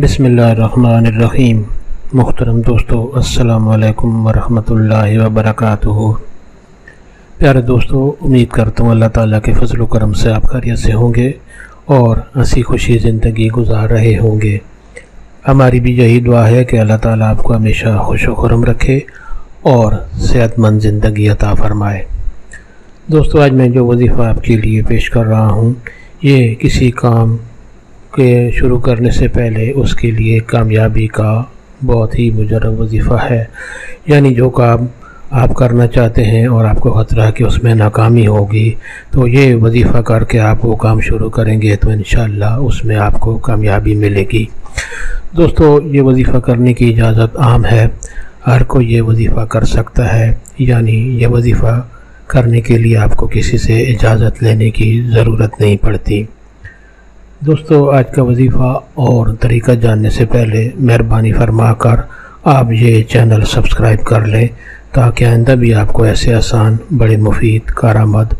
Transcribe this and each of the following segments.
بسم اللہ الرحمن الرحیم۔ محترم دوستو، السلام علیکم ورحمۃ اللہ وبرکاتہ۔ پیارے دوستو، امید کرتا ہوں اللہ تعالیٰ کے فضل و کرم سے آپ خیریت سے ہوں گے اور ہنسی خوشی زندگی گزار رہے ہوں گے۔ ہماری بھی یہی دعا ہے کہ اللہ تعالیٰ آپ کو ہمیشہ خوش و خرم رکھے اور صحت مند زندگی عطا فرمائے۔ دوستو، آج میں جو وظیفہ آپ کے لیے پیش کر رہا ہوں، یہ کسی کام کے شروع کرنے سے پہلے اس کے لیے کامیابی کا بہت ہی مجرب وظیفہ ہے۔ یعنی جو کام آپ کرنا چاہتے ہیں اور آپ کو خطرہ ہے کہ اس میں ناکامی ہوگی، تو یہ وظیفہ کر کے آپ وہ کام شروع کریں گے تو انشاءاللہ اس میں آپ کو کامیابی ملے گی۔ دوستو، یہ وظیفہ کرنے کی اجازت عام ہے، ہر کوئی یہ وظیفہ کر سکتا ہے، یعنی یہ وظیفہ کرنے کے لیے آپ کو کسی سے اجازت لینے کی ضرورت نہیں پڑتی۔ دوستو، آج کا وظیفہ اور طریقہ جاننے سے پہلے مہربانی فرما کر آپ یہ چینل سبسکرائب کر لیں تاکہ آئندہ بھی آپ کو ایسے آسان، بڑے مفید، کارآمد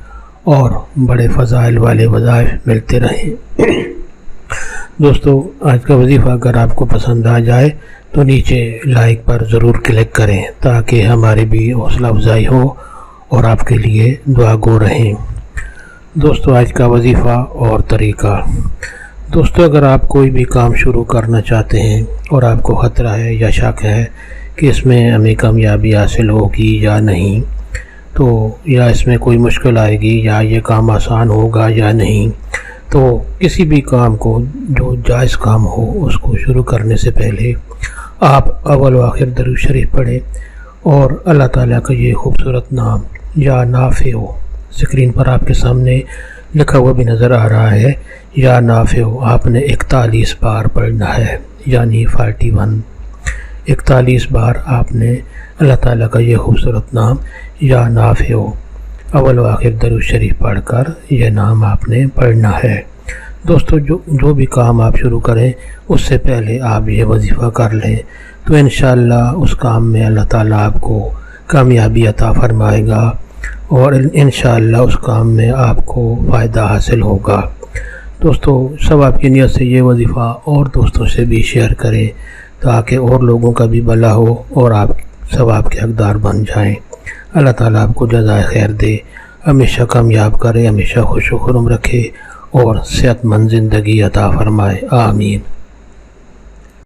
اور بڑے فضائل والے وظائف ملتے رہیں۔ دوستو، آج کا وظیفہ اگر آپ کو پسند آ جائے تو نیچے لائک پر ضرور کلک کریں تاکہ ہماری بھی حوصلہ افزائی ہو اور آپ کے لیے دعا گو رہیں۔ دوستو، آج کا وظیفہ اور طریقہ۔ دوستو، اگر آپ کوئی بھی کام شروع کرنا چاہتے ہیں اور آپ کو خطرہ ہے یا شک ہے کہ اس میں ہمیں کامیابی حاصل ہوگی یا نہیں، تو یا اس میں کوئی مشکل آئے گی یا یہ کام آسان ہوگا یا نہیں، تو کسی بھی کام کو جو جائز کام ہو اس کو شروع کرنے سے پہلے آپ اول و آخر درود شریف پڑھیں اور اللہ تعالیٰ کا یہ خوبصورت نام یا نافع ہو، اسکرین پر آپ کے سامنے لکھا ہوا بھی نظر آ رہا ہے، یا نافع ہو، آپ نے 41 بار پڑھنا ہے، یعنی 41 بار آپ نے اللہ تعالیٰ کا یہ خوبصورت نام یا نافع ہو اول و آخر درود شریف پڑھ کر یہ نام آپ نے پڑھنا ہے۔ دوستو، جو بھی کام آپ شروع کریں اس سے پہلے آپ یہ وظیفہ کر لیں تو انشاءاللہ اس کام میں اللہ تعالیٰ آپ کو کامیابی عطا فرمائے گا اور انشاءاللہ اس کام میں آپ کو فائدہ حاصل ہوگا۔ دوستو، سب آپ کی نیت سے یہ وظیفہ اور دوستوں سے بھی شیئر کریں تاکہ اور لوگوں کا بھی بھلا ہو اور آپ سب آپ کے حقدار بن جائیں۔ اللہ تعالیٰ آپ کو جزائے خیر دے، ہمیشہ کامیاب کرے، ہمیشہ خوش و خرم رکھے اور صحت مند زندگی عطا فرمائے، آمین۔